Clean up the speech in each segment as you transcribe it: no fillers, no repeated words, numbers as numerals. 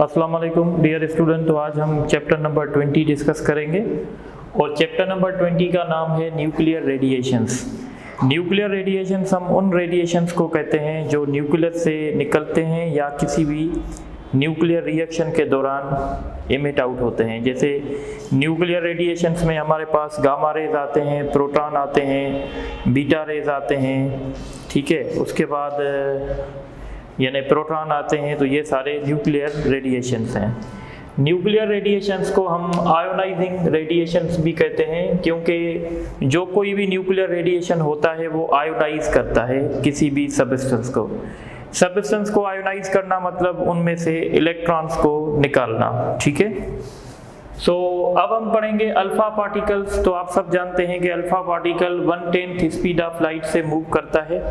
अस्सलाम वालेकुम dear student. तो आज हम चैप्टर नंबर 20 डिस्कस करेंगे और चैप्टर नंबर 20 का नाम है न्यूक्लियर रेडिएशंस। न्यूक्लियर रेडिएशंस हम उन रेडिएशंस को कहते हैं जो न्यूक्लियस से निकलते हैं या किसी भी न्यूक्लियर रिएक्शन के दौरान एमिट आउट होते हैं। जैसे न्यूक्लियर रेडिएशंस में हमारे पास गामा रेज आते हैं, प्रोटॉन आते हैं, बीटा रेज आते हैं, ठीक है, उसके बाद यानी प्रोटॉन आते हैं। तो ये सारे न्यूक्लियर रेडिएशंस हैं। न्यूक्लियर रेडिएशंस को हम आयोनाइजिंग रेडिएशंस भी कहते हैं, क्योंकि जो कोई भी न्यूक्लियर रेडिएशन होता है वो आयोनाइज करता है किसी भी सब्सटेंस को। सब्सटेंस को आयोनाइज करना मतलब उनमें से इलेक्ट्रॉन्स को निकालना, ठीक है। सो अब हम पढ़ेंगे अल्फा पार्टिकल्स। तो आप सब जानते हैं कि alpha particle 1/10 speed of light से मूव करता है।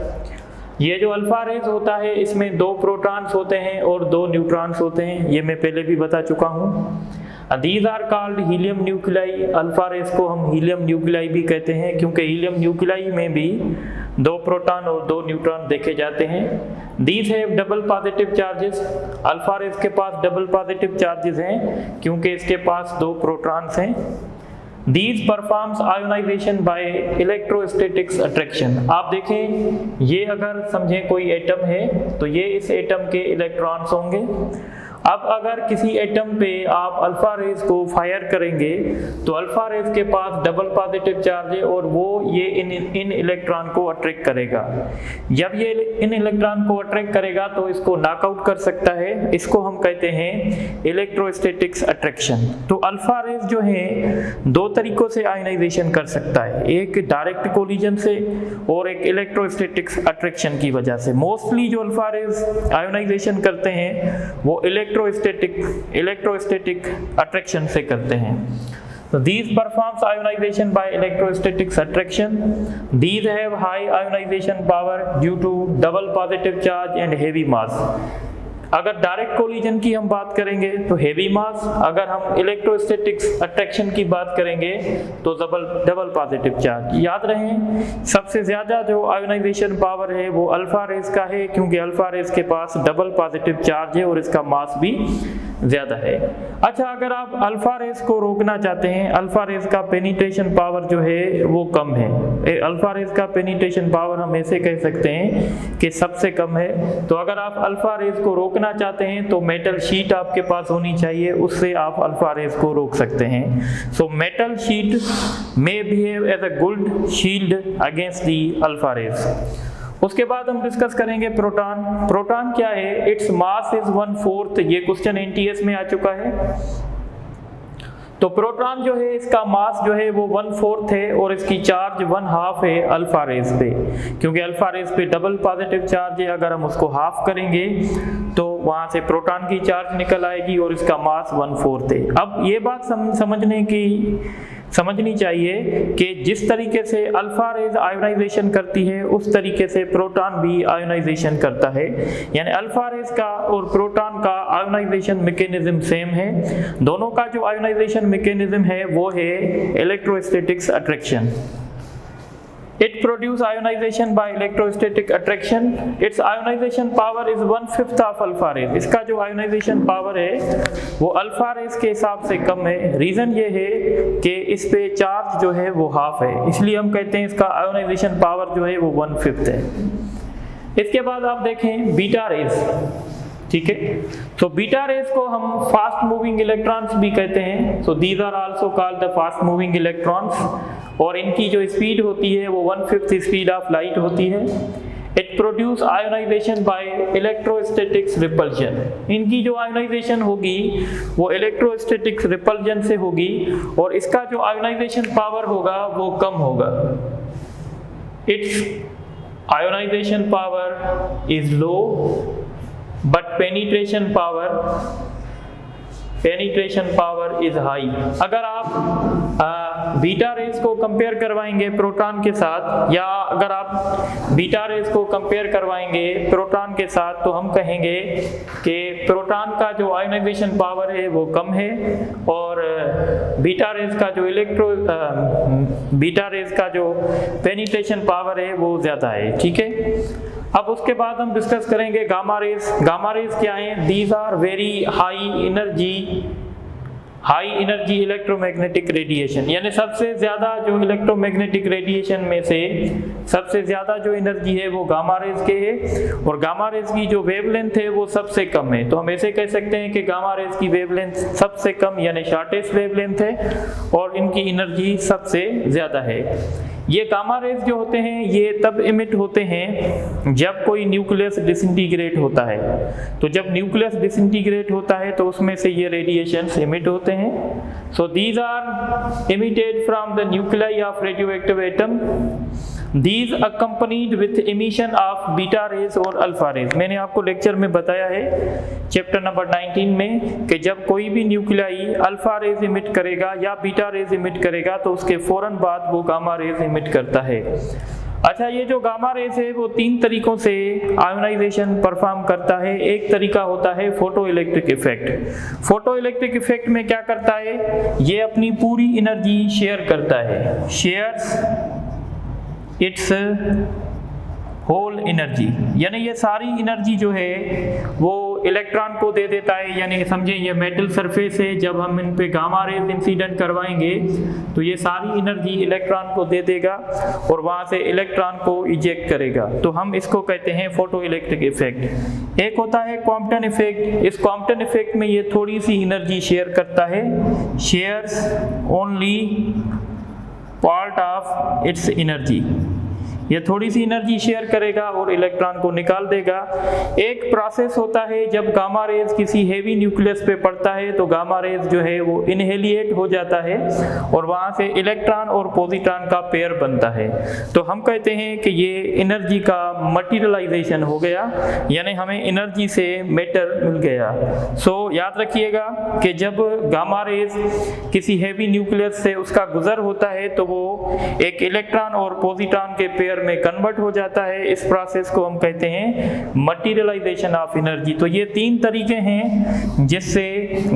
ये जो अल्फा रेज होता है इसमें 2 प्रोटॉन्स होते हैं और 2 न्यूट्रॉन्स होते हैं। ये मैं पहले भी बता चुका हूँ। These are called helium nuclei. Alpha rays को हम हीलियम न्यूक्लियाई भी कहते हैं, क्योंकि हीलियम न्यूक्लियाई में भी 2 प्रोटॉन और 2 न्यूट्रॉन देखे जाते हैं। These have double positive charges. Alpha rays के पास डबल पॉजिटिव चार्जेस हैं क्योंकि इसके पास 2 प्रोटॉन्स हैं। These performs ionization by electrostatics attraction। आप देखें, ये अगर समझें कोई एटम है तो ये इस एटम के इलेक्ट्रॉन्स होंगे। अब अगर किसी एटम पे आप अल्फा रेज को फायर करेंगे तो अल्फा रेज के पास डबल पॉजिटिव चार्ज है और वो ये इन इलेक्ट्रॉन को अट्रैक्ट करेगा। जब ये इन इलेक्ट्रॉन को अट्रैक्ट करेगा तो इसको नॉकआउट कर सकता है। इसको हम कहते हैं इलेक्ट्रोस्टैटिक्स अट्रैक्शन। तो अल्फा रेज जो है 2 तरीकों से आयोनाइजेशन कर सकता है, एक डायरेक्ट कोलिजन से और एक इलेक्ट्रोस्टैटिक्स अट्रैक्शन की वजह से। मोस्टली जो अल्फा रेज आयोनाइजेशन करते हैं वो इलेक्ट्रोस्टैटिक अट्रैक्शन से करते हैं। So these performs ionization by electrostatics attraction. These have high ionization power due to double positive charge and heavy mass. अगर डायरेक्ट कोलिजन की हम बात करेंगे तो हेवी मास, अगर हम इलेक्ट्रोस्टैटिक्स अट्रैक्शन की बात करेंगे तो डबल पॉजिटिव चार्ज। याद रहे, सबसे ज़्यादा जो आयोनाइजेशन पावर है वो अल्फा रेज का है, क्योंकि अल्फा रेज के पास डबल पॉजिटिव चार्ज है और इसका मास भी ज़्यादा है। अच्छा, अगर आप अल्फा रेज को रोकना चाहते हैं, अल्फा रेज का पेनिट्रेशन पावर जो है वो कम है। अल्फा रेज का पेनिट्रेशन पावर हम ऐसे कह सकते हैं कि सबसे कम है। तो अगर आप अल्फा रेज को रोकना चाहते हैं तो मेटल शीट आपके पास होनी चाहिए, उससे आप अल्फा रेज को रोक सकते हैं। So metal sheet may behave as a good shield against the alpha rays. उसके बाद हम डिस्कस करेंगे प्रोटॉन। प्रोटॉन क्या है? Its mass is 1/4। ये क्वेश्चन एनटीएस में आ चुका है। तो प्रोटॉन जो है इसका मास जो है वो 1/4 है और इसकी चार्ज 1/2 है अल्फा रेज पे, क्योंकि अल्फा रेज पे डबल पॉजिटिव चार्ज है। अगर हम उसको हाफ करेंगे तो वहां से प्रोटॉन की चार्ज निकल आएगी और इसका मास 1/4 है। अब ये बात समझनी चाहिए कि जिस तरीके से अल्फा रेज आयोनाइजेशन करती है उस तरीके से प्रोटॉन भी आयोनाइजेशन करता है। यानी अल्फा रेज का और प्रोटॉन का आयोनाइजेशन मैकेनिज्म सेम है। दोनों का जो आयोनाइजेशन मैकेनिज्म है वो है electrostatics attraction. It produces ionization by electrostatic attraction. Its ionization power is 1/5 of alpha rays. इसका जो ionization power है वो अल्फा रेज के हिसाब से कम है। रीजन ये है कि इस पे चार्ज जो है वो हाफ है, इसलिए हम कहते हैं इसका ionization पावर जो है वो 1/5 है। इसके बाद आप देखें बीटा रेज, ठीक है। तो बीटा रेज को हम फास्ट मूविंग इलेक्ट्रॉन्स भी कहते हैं। So these are also called the fast moving electrons, और इनकी जो स्पीड होती है वो 1/5 स्पीड ऑफ लाइट होती है। It produce ionization by electrostatics repulsion. इनकी जो आयोनाइजेशन होगी वो इलेक्ट्रोस्टैटिक्स रिपल्जन से होगी और इसका जो आयोनाइजेशन पावर होगा वो कम होगा। Its ionization power is low but penetration power is high। अगर आप बीटा रेज को कंपेयर करवाएंगे प्रोटॉन के साथ, या अगर आप बीटा रेज को कंपेयर करवाएंगे प्रोटॉन के साथ, तो हम कहेंगे कि प्रोटॉन का जो आयोनाइजेशन पावर है वो कम है और बीटा रेज का जो पेनिट्रेशन पावर है वो ज़्यादा है, ठीक है। अब उसके बाद हम डिस्कस करेंगे गामा रेज। गामा रेज क्या है? These are very high energy electromagnetic radiation, यानी सबसे ज़्यादा जो इलेक्ट्रोमैग्नेटिक रेडिएशन में से सबसे ज़्यादा जो एनर्जी है वो गामा रेज के है, और गामा रेज की जो वेवलेंथ है वो सबसे कम है। तो हम ऐसे कह सकते हैं कि गामा रेज की वेवलेंथ सबसे कम यानी शॉर्टेस्ट वेवलेंथ है, और इनकी एनर्जी सबसे ज़्यादा है। ये गामा रेज जो होते हैं ये तब इमिट होते हैं जब कोई न्यूक्लियस डिसइंटीग्रेट होता है। तो जब न्यूक्लियस डिसइंटीग्रेट होता है तो उसमें से ये रेडिएशंस इमिट होते हैं। So these are emitted from the nuclei of radioactive atom. These accompanied with emission of beta rays और अल्फा रेज। मैंने आपको लेक्चर में बताया है चैप्टर नंबर 19 में कि जब कोई भी न्यूक्लियाई अल्फा रेज इमिट करेगा या बीटा रेज इमिट करेगा तो उसके फौरन बाद वो गामा रेज इमिट करता है। अच्छा, ये जो गामा रेज है वो 3 तरीकों से आयोनाइजेशन परफॉर्म करता है। एक तरीका होता है photo electric effect. Photo electric effect में क्या करता है? ये अपनी पूरी एनर्जी शेयर करता है, शेयर्स इट्स होल एनर्जी, यानी ये सारी एनर्जी जो है वो इलेक्ट्रॉन को दे देता है। यानी समझे ये मेटल सरफेस है, जब हम इन पे गामा रेज इंसिडेंट करवाएंगे तो ये सारी एनर्जी इलेक्ट्रॉन को दे देगा और वहाँ से इलेक्ट्रॉन को इजेक्ट करेगा। तो हम इसको कहते हैं फोटो इलेक्ट्रिक इफेक्ट। एक होता है क्वांटम इफेक्ट। इस क्वांटम इफेक्ट में ये थोड़ी सी एनर्जी शेयर करता है, shares only part of its energy. ये थोड़ी सी एनर्जी शेयर करेगा और इलेक्ट्रॉन को निकाल देगा। एक प्रोसेस होता है जब गामा रेज किसी हेवी न्यूक्लियस पे पड़ता है तो गामा रेज जो है वो इनहेलिएट हो जाता है और वहाँ से इलेक्ट्रॉन और पॉजिट्रॉन का पेयर बनता है। तो हम कहते हैं कि ये एनर्जी का मटीरियलाइजेशन हो गया, यानी हमें एनर्जी से मैटर मिल गया। सो याद रखिएगा कि जब गामा रेज किसी हेवी न्यूक्लियस से उसका गुजर होता है तो वो एक इलेक्ट्रॉन और पॉजिट्रॉन के पेयर में कन्वर्ट हो जाता है। इस प्रोसेस को हम कहते हैं मटीरियलाइजेशन ऑफ एनर्जी। तो ये 3 तरीके हैं जिससे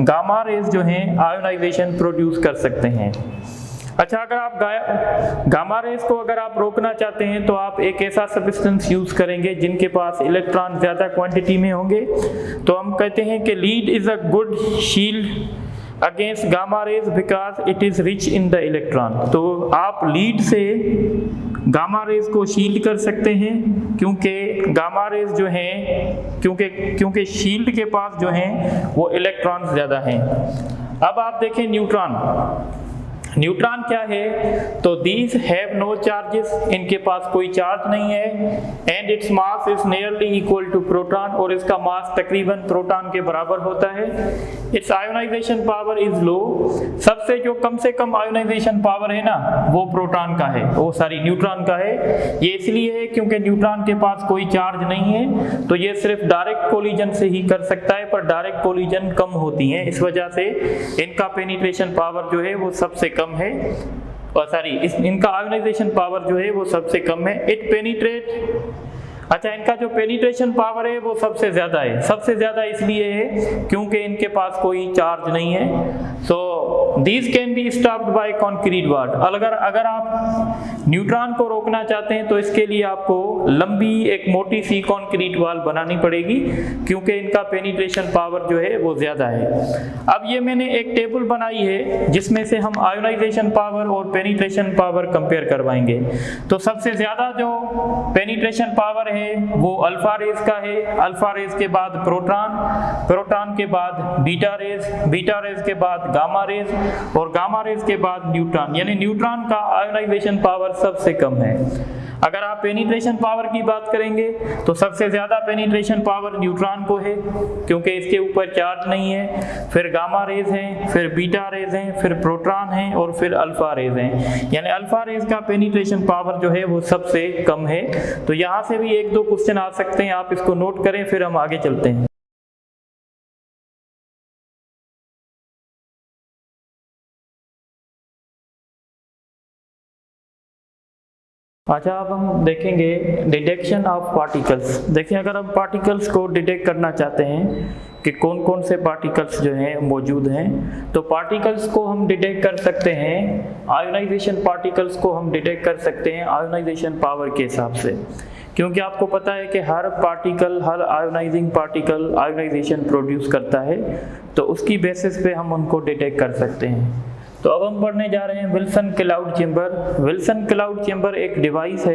गामा रेज जो हैं आयोनाइजेशन प्रोड्यूस कर सकते हैं। अच्छा, अगर आप गामा रेज को अगर आप रोकना चाहते हैं तो आप एक ऐसा सब्सटेंस यूज करेंगे जिनके पास इलेक्ट्रॉन ज्यादा क्वांटिटी में होंगे। तो हम कहते हैं कि lead is a good shield against gamma rays because it is rich in the electron. तो आप लीड से गामा रेज को शील्ड कर सकते हैं क्योंकि गामा रेज जो हैं क्योंकि शील्ड के पास जो हैं वो इलेक्ट्रॉन ज़्यादा हैं। अब आप देखें न्यूट्रॉन। न्यूट्रॉन क्या है? तो दीज हैव नो चार्जेस, इनके पास कोई चार्ज नहीं है। And its mass is nearly equal to proton, और इसका मास तकरीबन प्रोटॉन के बराबर होता है। Its ionization power is low, सबसे जो कम से कम आयोनाइजेशन पावर है ना वो प्रोटॉन का है, वो सारी न्यूट्रॉन का है। ये इसलिए है क्योंकि न्यूट्रॉन के पास कोई चार्ज नहीं है, तो ये सिर्फ डायरेक्ट कोलिजन से ही कर सकता है, पर डायरेक्ट कोलिजन कम होती हैं, इस वजह से इनका पेनिट्रेशन पावर जो है वो सबसे कम है, और इनका आयोनाइजेशन पावर जो है वो सबसे कम है। इट पेनिट्रेट, अच्छा इनका जो पेनिट्रेशन पावर है वो सबसे ज़्यादा है। सबसे ज़्यादा इसलिए है क्योंकि इनके पास कोई चार्ज नहीं है। So these can be stopped bye concrete wall. अगर आप न्यूट्रॉन को रोकना चाहते हैं तो इसके लिए आपको लंबी एक मोटी सी कंक्रीट वॉल बनानी पड़ेगी क्योंकि इनका पेनिट्रेशन पावर जो है वो ज़्यादा है। अब ये मैंने एक टेबल बनाई है जिसमें से हम आयोनाइजेशन पावर और पेनिट्रेशन पावर कंपेयर करवाएंगे। तो सबसे ज़्यादा जो पेनिट्रेशन पावर है वो अल्फा रेज का है। अल्फा रेज के बाद प्रोटॉन, प्रोटॉन के बाद बीटा रेज, बीटा रेज के बाद गामा रेज, और गामा रेज के बाद न्यूट्रॉन, यानी न्यूट्रॉन का आयोनाइजेशन पावर सबसे कम है। अगर आप पेनिट्रेशन पावर की बात करेंगे तो सबसे ज्यादा पेनिट्रेशन पावर न्यूट्रॉन को है क्योंकि इसके ऊपर चार्ज नहीं है, फिर गामा रेज हैं, फिर बीटा रेज हैं, फिर प्रोटॉन हैं और फिर अल्फा रेज हैं। यानी अल्फा रेज का पेनिट्रेशन पावर जो है वो सबसे कम है। तो यहाँ से भी 1-2 क्वेश्चन आ सकते हैं, आप इसको नोट करें, फिर हम आगे चलते हैं। अच्छा, अब हम देखेंगे डिटेक्शन ऑफ पार्टिकल्स। देखिए, अगर हम पार्टिकल्स को डिटेक्ट करना चाहते हैं कि कौन कौन से पार्टिकल्स जो हैं मौजूद हैं, तो पार्टिकल्स को हम डिटेक्ट कर सकते हैं, आयोनाइजेशन पार्टिकल्स को हम डिटेक्ट कर सकते हैं आयोनाइजेशन पावर के हिसाब से। क्योंकि आपको पता है कि हर पार्टिकल, हर आयोनाइजिंग पार्टिकल आयोनाइजेशन प्रोड्यूस करता है, तो उसकी बेसिस पे हम उनको डिटेक्ट कर सकते हैं। तो अब हम पढ़ने जा रहे हैं Wilson cloud chamber. Wilson cloud chamber एक डिवाइस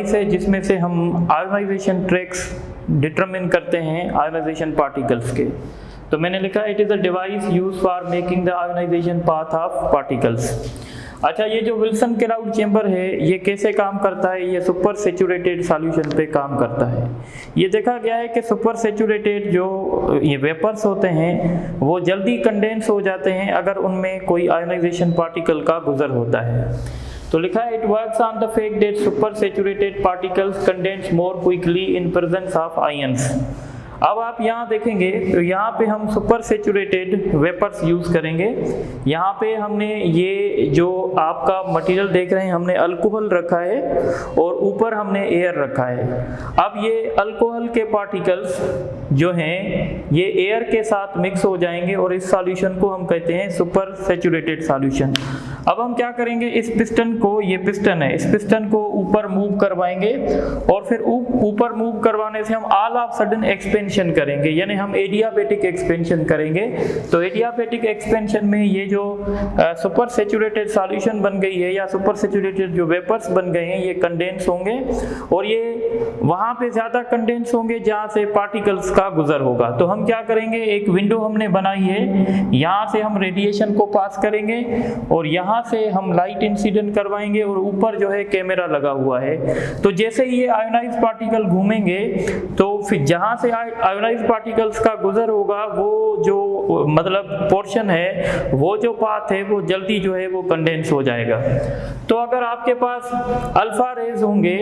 है जिसमें से हम आयोनाइजेशन ट्रैक्स डिटरमिन करते हैं आयोनाइजेशन पार्टिकल्स के। तो मैंने लिखा it is a device use for making the ionization path of particles. अच्छा, ये जो विल्सन क्लाउड चेम्बर है ये कैसे काम करता है? ये सुपर सैचुरेटेड सॉल्यूशन पे काम करता है। ये देखा गया है कि सुपर सैचुरेटेड जो ये वेपर्स होते हैं वो जल्दी कंडेंस हो जाते हैं अगर उनमें कोई आयोनाइजेशन पार्टिकल का गुजर होता है। तो लिखा है it works on the fact that super saturated particles condense more quickly in presence of ions. अब आप यहाँ देखेंगे तो यहाँ पे हम सुपर सैचुरेटेड वेपर्स यूज़ करेंगे। यहाँ पे हमने ये जो आपका मटेरियल देख रहे हैं हमने अल्कोहल रखा है और ऊपर हमने एयर रखा है। अब ये अल्कोहल के पार्टिकल्स जो हैं ये एयर के साथ मिक्स हो जाएंगे और इस सॉल्यूशन को हम कहते हैं सुपर सैचुरेटेड सॉल्यूशन। अब हम क्या करेंगे, इस पिस्टन को, ये पिस्टन है, इस पिस्टन को ऊपर मूव करवाएंगे और फिर ऊपर मूव करवाने से हम ऑल ऑफ सडन एक्सपेंशन करेंगे, यानी हम एडियाबैटिक एक्सपेंशन करेंगे। तो एडियाबैटिक एक्सपेंशन में ये जो सुपर सैचुरेटेड सॉल्यूशन बन गई है या सुपर सैचुरेटेड जो वेपर्स बन गए हैं ये कंडेंस होंगे और ये वहाँ पे ज़्यादा कंडेंस होंगे जहाँ से पार्टिकल्स का गुजर होगा। तो हम क्या करेंगे, एक विंडो हमने बनाई है, यहाँ से हम रेडिएशन को पास करेंगे और यहाँ से हम लाइट इंसिडेंट करवाएंगे और ऊपर जो है कैमरा लगा हुआ है। तो जैसे ही ये आयोनाइज पार्टिकल घूमेंगे तो फिर जहाँ से आयोनाइज पार्टिकल्स का गुजर होगा वो जो मतलब पोर्शन है, वो जो पाथ है वो जल्दी जो है वो कंडेंस हो जाएगा। तो अगर आपके पास अल्फा रेज होंगे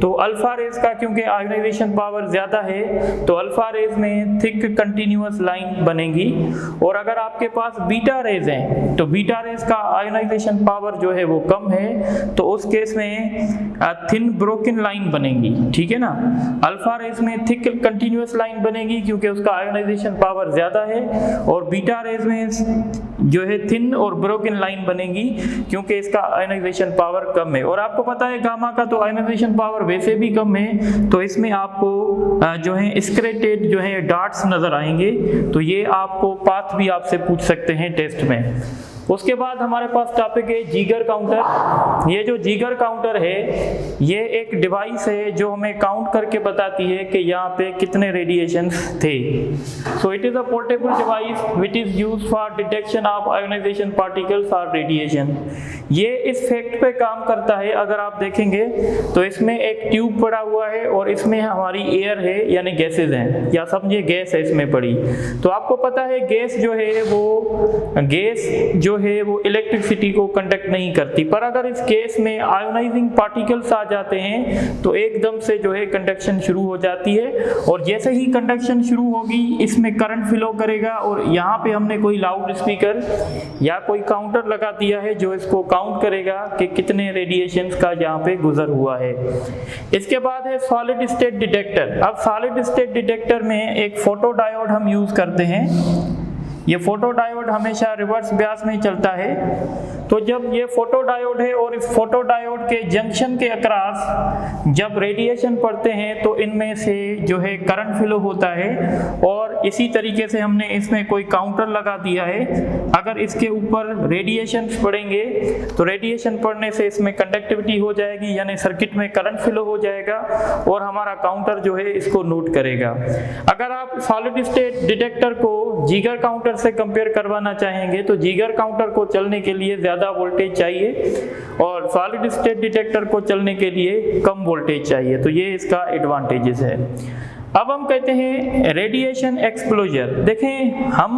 तो अल्फा रेज का क्योंकि आयोनाइजेशन पावर ज़्यादा है तो अल्फा रेज में थिक कंटिन्यूअस लाइन बनेगी। और अगर आपके पास बीटा रेज हैं तो बीटा रेज का आयोनाइजेशन पावर जो है वो कम है तो उस केस में थिन ब्रोकन लाइन बनेगी, ठीक है ना। अल्फा रेज में थिक कंटिन्यूअस लाइन बनेगी क्योंकि उसका आयोनाइजेशन पावर ज़्यादा है और बीटा रेज में जो है थिन और ब्रोकन लाइन बनेगी क्योंकि इसका आयोनाइजेशन पावर कम है। और आपको पता है गामा का तो आयोनाइजेशन पावर वैसे भी कम है, तो इसमें आपको जो है स्क्रेटेड जो है डॉट्स नजर आएंगे। तो ये आपको पाथ भी आपसे पूछ सकते हैं टेस्ट में। उसके बाद हमारे पास टॉपिक है जीगर काउंटर। ये जो जीगर काउंटर है ये एक डिवाइस है जो हमें काउंट करके बताती है कि यहाँ पे कितने रेडिएशंस थे। So it is a portable device which is used for detection of ionization particles और रेडिएशन। ये इस फैक्ट पे काम करता है, अगर आप देखेंगे तो इसमें एक ट्यूब पड़ा हुआ है और इसमें हमारी एयर है यानी गैसेज हैं, या समझिए गैस है इसमें पड़ी। तो आपको पता है गैस जो है वो इलेक्ट्रिसिटी को कंडक्ट नहीं करती, पर अगर इस केस में आयोनाइजिंग पार्टिकल्स आ जाते हैं तो एकदम से जो है कंडक्शन शुरू हो जाती है। और जैसे ही कंडक्शन शुरू होगी इसमें करंट फ्लो करेगा और यहाँ पे हमने कोई लाउड स्पीकर या कोई काउंटर लगा दिया है जो इसको काउंट करेगा कि कितने रेडिएशंस का यहाँ पे गुजर हुआ है। इसके बाद है सॉलिड स्टेट डिटेक्टर। अब सॉलिड स्टेट डिटेक्टर में एक फोटो डायोड हम यूज करते हैं। ये फोटो डायोड हमेशा रिवर्स ब्यास में चलता है। तो जब ये फोटो डायोड है और इस फोटो डायोड के जंक्शन के अक्रॉस जब रेडिएशन पड़ते हैं तो इनमें से जो है करंट फ्लो होता है। और इसी तरीके से हमने इसमें कोई काउंटर लगा दिया है, अगर इसके ऊपर रेडिएशन पड़ेंगे तो रेडिएशन पड़ने से इसमें कंडक्टिविटी हो जाएगी यानी सर्किट में करंट फ्लो हो जाएगा और हमारा काउंटर जो है इसको नोट करेगा। अगर आप सॉलिड स्टेट डिटेक्टर को जीगर काउंटर से कंपेयर करवाना चाहेंगे तो जीगर काउंटर को चलने के लिए ज़्यादा वोल्टेज चाहिए और सॉलिड स्टेट डिटेक्टर को चलने के लिए कम वोल्टेज चाहिए। तो ये इसका एडवांटेजेस है। अब हम कहते हैं रेडिएशन एक्सपोजर। देखें हम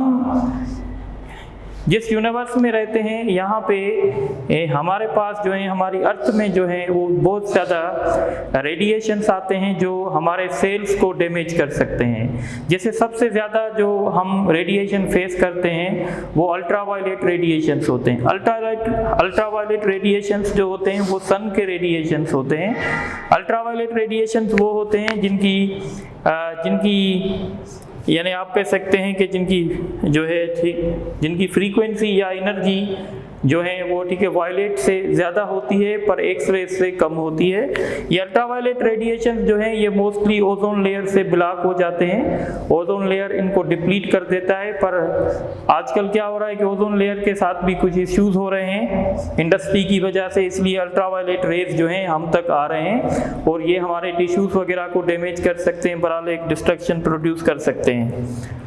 जिस यूनिवर्स में रहते हैं यहाँ पे हमारे पास जो है हमारी अर्थ में जो है वो बहुत ज़्यादा रेडिएशंस आते हैं जो हमारे सेल्स को डैमेज कर सकते हैं। जैसे सबसे ज़्यादा जो हम रेडिएशन फेस करते हैं वो अल्ट्रावायलेट रेडिएशंस होते हैं। अल्ट्रावायलेट रेडिएशंस जो होते हैं वो सन के रेडिएशंस होते हैं। अल्ट्रावायलेट रेडिएशंस वो होते हैं जिनकी यानी आप कह सकते हैं कि जिनकी जो है जिनकी फ्रीक्वेंसी या एनर्जी जो है वो ठीक है वायलेट से ज़्यादा होती है पर एक्स रे से कम होती है। ये अल्ट्रावायलेट रेडिएशन जो है ये मोस्टली ओजोन लेयर से ब्लॉक हो जाते हैं, ओजोन लेयर इनको डिप्लीट कर देता है। पर आजकल क्या हो रहा है कि ओजोन लेयर के साथ भी कुछ इश्यूज हो रहे हैं इंडस्ट्री की वजह से, इसलिए अल्ट्रावायलेट रेज जो हैं हम तक आ रहे हैं और ये हमारे टिश्यूज वगैरह को डैमेज कर सकते हैं, बहरहाल एक डिस्ट्रक्शन प्रोड्यूस कर सकते हैं।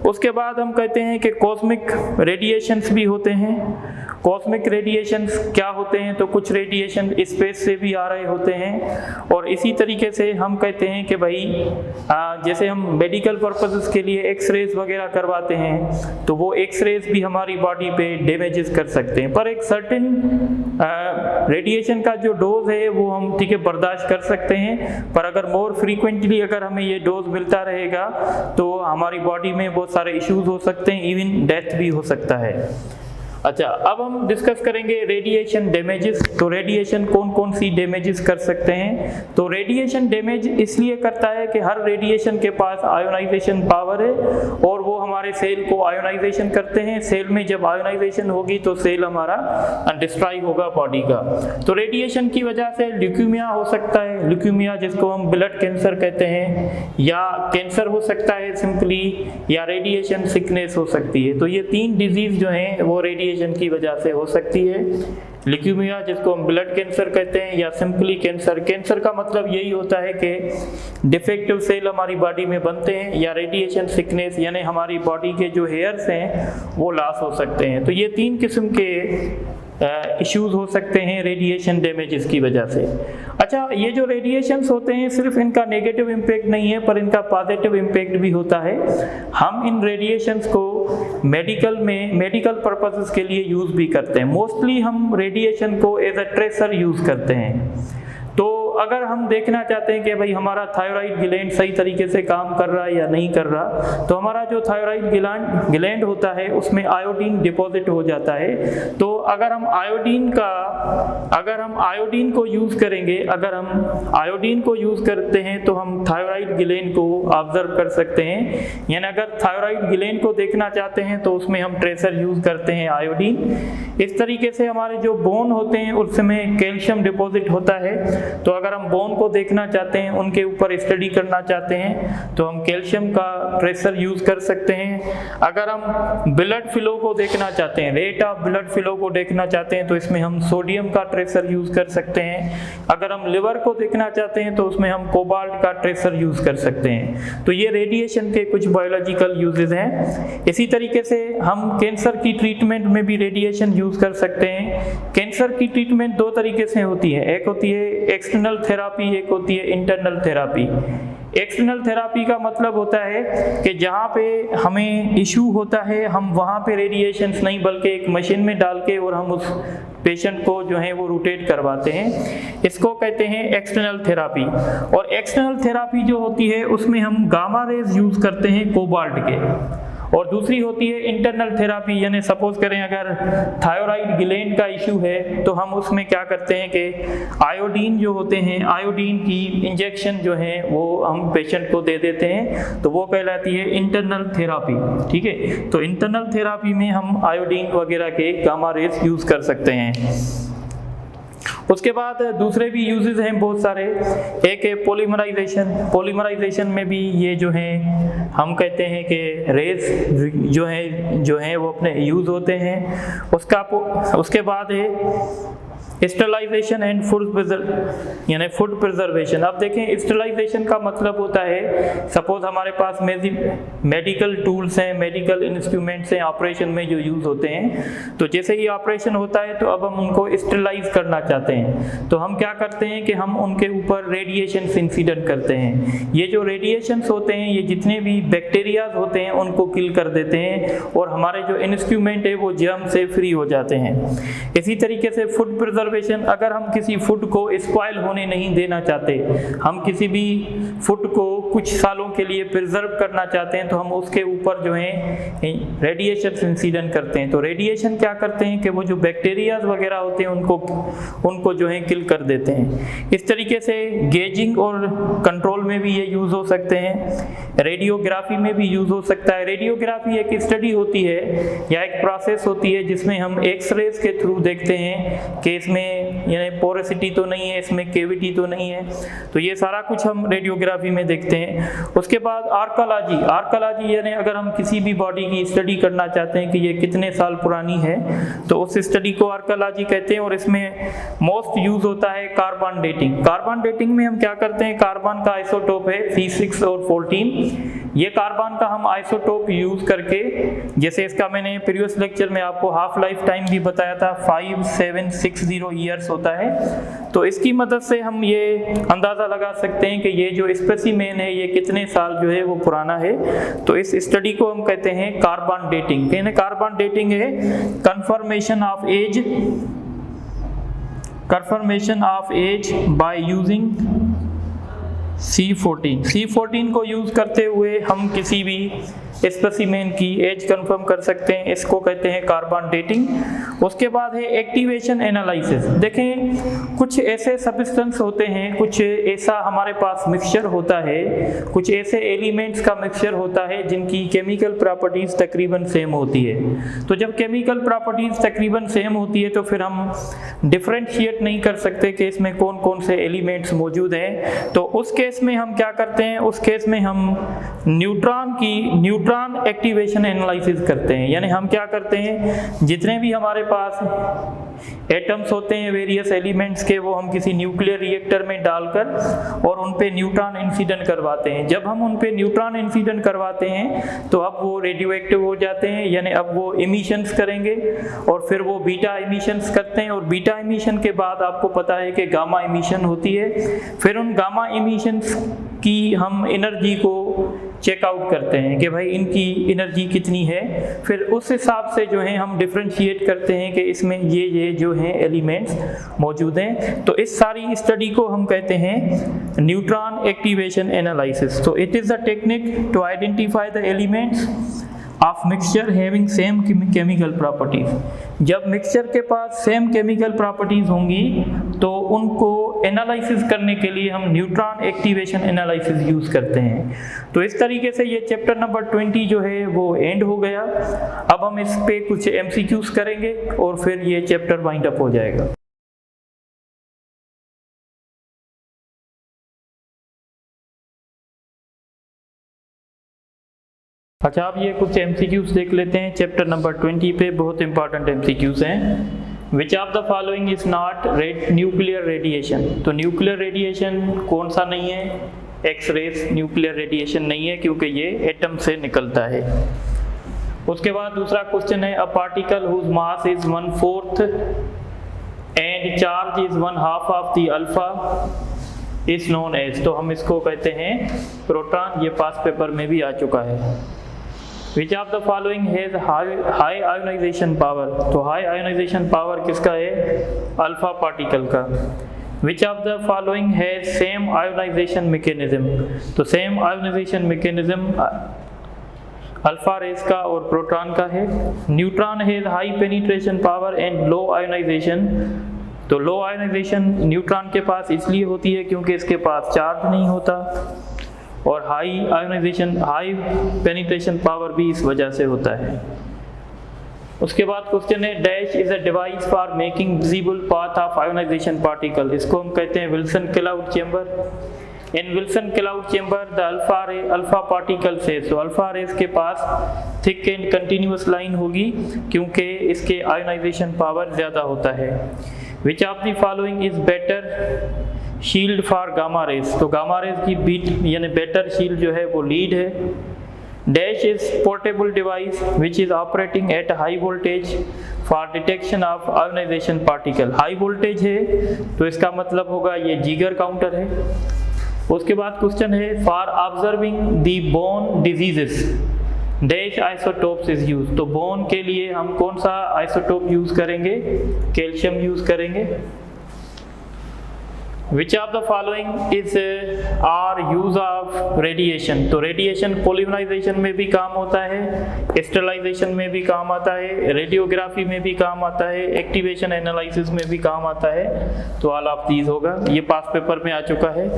उसके बाद हम कहते हैं कि कॉस्मिक रेडिएशंस भी होते हैं। कॉस्मिक रेडिएशंस क्या होते हैं, तो कुछ रेडिएशन स्पेस से भी आ रहे होते हैं और इसी तरीके से हम कहते हैं कि भाई जैसे हम मेडिकल पर्पसेस के लिए एक्सरेज वगैरह करवाते हैं तो वो एक्सरेज भी हमारी बॉडी पे डैमेजेस कर सकते हैं। पर एक सर्टेन रेडिएशन का जो डोज है वो हम ठीक है बर्दाश्त कर सकते हैं, पर अगर मोर फ्रीक्वेंटली अगर हमें ये डोज मिलता रहेगा तो हमारी बॉडी में बहुत सारे इश्यूज हो सकते हैं, इवन डेथ भी हो सकता है। अच्छा, अब हम डिस्कस करेंगे रेडिएशन डैमेजेस। तो रेडिएशन कौन कौन सी डैमेजेस कर सकते हैं, तो रेडिएशन डैमेज इसलिए करता है कि हर रेडिएशन के पास आयोनाइजेशन पावर है और वो हमारे सेल को आयोनाइजेशन करते हैं। सेल में जब आयोनाइजेशन होगी तो सेल हमारा डिस्ट्रॉय होगा बॉडी का। तो रेडिएशन की वजह से ल्यूकेमिया हो सकता है, ल्यूकेमिया जिसको हम ब्लड कैंसर कहते हैं, या कैंसर हो सकता है सिंपली, या रेडिएशन सिकनेस हो सकती है। तो ये 3 डिजीज जो हैं वो रेडिएशन की वजह से हो सकती है। ल्यूकेमिया जिसको हम ब्लड कैंसर कहते हैं, या सिंपली कैंसर। कैंसर का मतलब यही होता है कि डिफेक्टिव सेल हमारी बॉडी में बनते हैं, या रेडिएशन सिकनेस यानी हमारी बॉडी के जो हेयर्स हैं वो लॉस हो सकते हैं। तो ये 3 किस्म के इश्यूज हो सकते हैं रेडिएशन डैमेजेस की वजह से। अच्छा, ये जो रेडिएशंस होते हैं सिर्फ इनका नेगेटिव इम्पैक्ट नहीं है पर इनका पॉजिटिव इम्पैक्ट भी होता है। हम इन रेडिएशंस को मेडिकल पर्पसेस के लिए यूज़ भी करते हैं। मोस्टली हम रेडिएशन को एज अ ट्रेसर यूज़ करते हैं। तो अगर हम देखना चाहते हैं कि भाई हमारा थायराइड ग्लैंड सही तरीके से काम कर रहा है या नहीं कर रहा, तो हमारा जो थायराइड ग्लैंड होता है उसमें आयोडीन डिपॉजिट हो जाता है। तो अगर हम आयोडीन को यूज़ करेंगे, अगर हम आयोडीन को यूज़ करते हैं तो हम थायराइड ग्लैंड को ऑब्जर्व कर सकते हैं। यानी अगर थायराइड ग्लैंड को देखना चाहते हैं तो उसमें हम ट्रेसर यूज़ करते हैं आयोडीन। इस तरीके से हमारे जो बोन होते हैं उसमें कैल्शियम डिपॉजिट होता है। तो अगर हम बोन को देखना चाहते हैं, उनके ऊपर स्टडी करना चाहते हैं, तो हम कैल्शियम का ट्रेसर यूज कर सकते हैं। अगर हम ब्लड फ्लो को देखना चाहते हैं, रेट ऑफ ब्लड फ्लो को देखना चाहते हैं, तो इसमें हम सोडियम का ट्रेसर यूज कर सकते हैं। अगर हम लिवर को देखना चाहते हैं तो उसमें हम कोबाल्ट का ट्रेसर यूज कर सकते हैं। तो ये रेडिएशन के कुछ बायोलॉजिकल यूजेस हैं। इसी तरीके से हम कैंसर की ट्रीटमेंट में भी रेडिएशन यूज कर सकते हैं। कैंसर की ट्रीटमेंट 2 तरीके से होती है, एक होती है एक्सटर्नल थेरापी, एक होती है इंटरनल थेरापी। एक्सटर्नल थेरापी का मतलब होता है कि जहाँ पे हमें इशू होता है हम वहाँ पे रेडिएशंस नहीं बल्कि एक मशीन में डाल के और हम उस पेशेंट को जो है वो रोटेट करवाते हैं। इसको कहते हैं एक्सटर्नल थेरापी। और एक्सटर्नल थेरापी जो होती है उसमें हम गामा रेज यूज करते हैं कोबाल्ट के। और दूसरी होती है इंटरनल थेरापी, यानी सपोज करें अगर थायराइड ग्लैंड का इशू है तो हम उसमें क्या करते हैं कि आयोडीन जो होते हैं, आयोडीन की इंजेक्शन जो है वो हम पेशेंट को दे देते हैं, तो वो कहलाती है इंटरनल थेरापी। ठीक है, तो इंटरनल थेरापी में हम आयोडीन वगैरह के गामा रेज यूज कर सकते हैं। उसके बाद दूसरे भी यूजेस हैं बहुत सारे। एक है पॉलीमराइजेशन। पॉलीमराइजेशन में भी ये जो है हम कहते हैं कि रेज जो है वो अपने यूज होते हैं। उसके बाद है स्टरलाइजेशन एंड फूड प्रिजर्वेशन। अब देखें, स्टरलाइजेशन का मतलब होता है सपोज हमारे पास मेडिकल टूल्स हैं, मेडिकल इंस्ट्रूमेंट्स हैं ऑपरेशन में जो यूज होते हैं। तो जैसे ही ऑपरेशन होता है तो अब हम उनको स्टरलाइज करना चाहते हैं, तो हम क्या करते हैं कि हम उनके ऊपर रेडिएशन इंसिडेंट करते हैं। ये जो रेडिएशंस होते हैं ये जितने भी बैक्टीरियाज होते हैं उनको किल कर देते हैं और हमारे जो इंस्ट्रूमेंट है वो जर्म से फ्री हो जाते हैं। इसी तरीके से फूड प्रिजर्वेशन, अगर हम किसी फूड को स्पॉइल होने नहीं देना चाहते, हम किसी भी फूड को कुछ सालों के लिए प्रिजर्व करना चाहते हैं, तो हम उसके ऊपर जो है रेडिएशन इंसिडेंट करते हैं। तो रेडिएशन क्या करते हैं कि वो जो बैक्टीरिया वगैरह होते हैं उनको जो है किल कर देते हैं। इस तरीके से गेजिंग और कंट्रोल में भी ये यूज़ हो सकते हैं, रेडियोग्राफी में भी यूज़ हो सकता है। रेडियोग्राफी एक स्टडी होती है या एक प्रोसेस होती है जिसमें हम एक्सरेज के थ्रू देखते हैं कि इसमें यानी पोरोसिटी तो नहीं है, इसमें केविटी तो नहीं है, तो ये सारा कुछ हम रेडियोग्राफी में देखते हैं। उसके बाद आर्कोलॉजी, आर्कोलॉजी यानी अगर हम किसी भी बॉडी की स्टडी करना चाहते हैं कि ये कितने साल पुरानी है, तो उस स्टडी को आर्कोलॉजी कहते हैं। और इसमें मोस्ट यूज होता है कार्बन डेटिंग। कार्बन डेटिंग में हम क्या करते हैं, कार्बन का आइसोटोप है C6 और 14, ये कार्बन का हम आइसोटोप यूज करके, जैसे इसका मैंने प्रीवियस लेक्चर में आपको हाफ लाइफ टाइम भी बताया था 5760 ईयर्स होता है, तो इसकी मदद से हम ये अंदाज़ा लगा सकते हैं कि ये जो स्पेसिमेन है ये कितने साल जो है वो पुराना है। तो इस स्टडी को हम कहते हैं कार्बन डेटिंग। यानी कार्बन डेटिंग है confirmation of age, confirmation of age by using C14। C14 को यूज करते हुए हम किसी भी स्पेसिमेन की एज कंफर्म कर सकते हैं, इसको कहते हैं कार्बन डेटिंग। उसके बाद है एक्टिवेशन एनालिसिस। देखें कुछ ऐसे सब्सटेंस होते हैं, कुछ ऐसा हमारे पास मिक्सचर होता है, कुछ ऐसे एलिमेंट्स का मिक्सचर होता है जिनकी केमिकल प्रॉपर्टीज तकरीबन सेम होती है। तो जब केमिकल प्रॉपर्टीज तकरीबन सेम होती है तो फिर हम डिफरेंशिएट नहीं कर सकते कि इसमें कौन कौन से एलिमेंट्स मौजूद हैं। तो उस केस में हम क्या करते हैं, उस केस में हम न्यूट्रॉन एक्टिवेशन एनालिसिस करते हैं। यानी हम क्या करते हैं, जितने भी हमारे पास एटम्स होते हैं वेरियस एलिमेंट्स के, वो हम किसी न्यूक्लियर रिएक्टर में डालकर और उन पे न्यूट्रॉन इंसिडेंट करवाते हैं। जब हम उन पे न्यूट्रॉन इंसिडेंट करवाते हैं तो अब वो रेडियो एक्टिव हो जाते हैं, यानी अब वो इमिशंस करेंगे और फिर वो बीटा इमिशंस करते हैं। और बीटा इमिशन के बाद आपको पता है कि गामा इमिशन होती है। फिर उन गामा इमिशंस की हम एनर्जी को चेकआउट करते हैं कि भाई इनकी एनर्जी कितनी है। फिर उस हिसाब से जो है हम डिफरेंशिएट करते हैं कि इसमें ये जो हैं एलिमेंट्स मौजूद हैं। तो इस सारी स्टडी को हम कहते हैं न्यूट्रॉन एक्टिवेशन एनालिसिस। तो it is the technique to identify the elements of mixture having same chemical properties. जब मिक्सचर के पास सेम केमिकल प्रॉपर्टीज होंगी तो उनको एनालिसिस करने के लिए हम न्यूट्रॉन एक्टिवेशन एनालिसिस यूज करते हैं। तो इस तरीके से ये चैप्टर नंबर 20 जो है वो एंड हो गया। अब हम इस पे कुछ MCQs करेंगे और फिर ये चैप्टर वाइंड अप हो जाएगा। अच्छा, अब ये कुछ MCQs देख लेते हैं चैप्टर नंबर 20 पे। बहुत इंपॉर्टेंट MCQs हैं। विच of the following is not nuclear radiation. तो न्यूक्लियर रेडिएशन कौन सा नहीं है, एक्सरेज न्यूक्लियर रेडिएशन नहीं है क्योंकि ये एटम से निकलता है। उसके बाद दूसरा क्वेश्चन है, a particle whose mass is 1/4 and charge is 1/2 of the alpha is known as. तो हम इसको कहते हैं प्रोटॉन। ये पास पेपर में भी आ चुका है। Which of the following has high ionization power? तो high ionization power किसका है, अल्फा पार्टिकल का। Which of the following has same ionization mechanism? तो same ionization mechanism alpha rays का और प्रोटॉन का है। Neutron has high penetration power and low ionization. तो लो आयोनाइजेशन न्यूट्रॉन के पास इसलिए होती है क्योंकि इसके पास चार्ज नहीं होता, और high ionization high penetration power भी इस वजह से होता है। उसके बाद क्वेश्चन है, dash is a device for making visible path of ionization particle. इसको हम कहते हैं Wilson cloud chamber. In Wilson cloud chamber the alpha particle से, तो अल्फा रेस के पास थिक एंड कंटिन्यूअस लाइन होगी क्योंकि इसके आयोनाइजेशन पावर ज़्यादा होता है। Which of the following is better shield for gamma rays. तो गामा रेस की बीट यानी बेटर शील्ड जो है वो लीड है। Dash is portable device which is operating at high voltage for detection of ionization particle. High voltage है तो इसका मतलब होगा ये जीगर काउंटर है। उसके बाद क्वेश्चन है, for observing the bone diseases dash isotopes is use. तो बोन के लिए हम कौन सा आइसोटोप यूज करेंगे? कैल्शियम यूज करेंगे। Which of the following is are use of radiation? तो रेडिएशन पोलिमराइजेशन में भी काम होता है, स्टेरिलाइजेशन में भी काम आता है, रेडियोग्राफी में भी काम आता है, एक्टिवेशन एनालिसिस में भी काम आता है। तो ऑल ऑफ दीज होगा, ये पास पेपर में आ चुका है।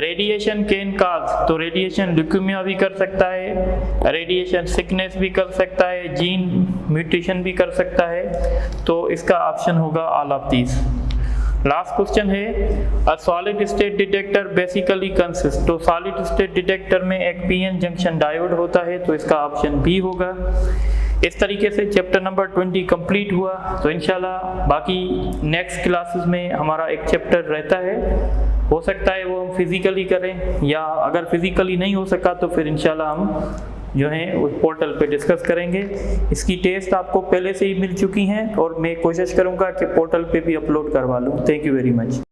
रेडिएशन कैन काज, तो रेडिएशन ल्यूकेमिया भी कर सकता है, रेडिएशन सिकनेस भी कर सकता है, जीन म्यूटेशन भी कर सकता है। तो इसका ऑप्शन होगा all of these. Last question है, a solid state detector basically consist. तो सॉलिड स्टेट डिटेक्टर में एक पीएन जंक्शन डायोड होता है, तो इसका ऑप्शन बी होगा। इस तरीके से चैप्टर नंबर 20 कंप्लीट हुआ। तो इंशाल्लाह बाकी नेक्स्ट क्लासेस में हमारा एक चैप्टर रहता है, हो सकता है वो हम फिजिकली करें, या अगर फिजिकली नहीं हो सका तो फिर इंशाल्लाह हम जो है उस पोर्टल पे डिस्कस करेंगे। इसकी टेस्ट आपको पहले से ही मिल चुकी हैं और मैं कोशिश करूंगा कि पोर्टल पे भी अपलोड करवा लूँ। Thank you very much.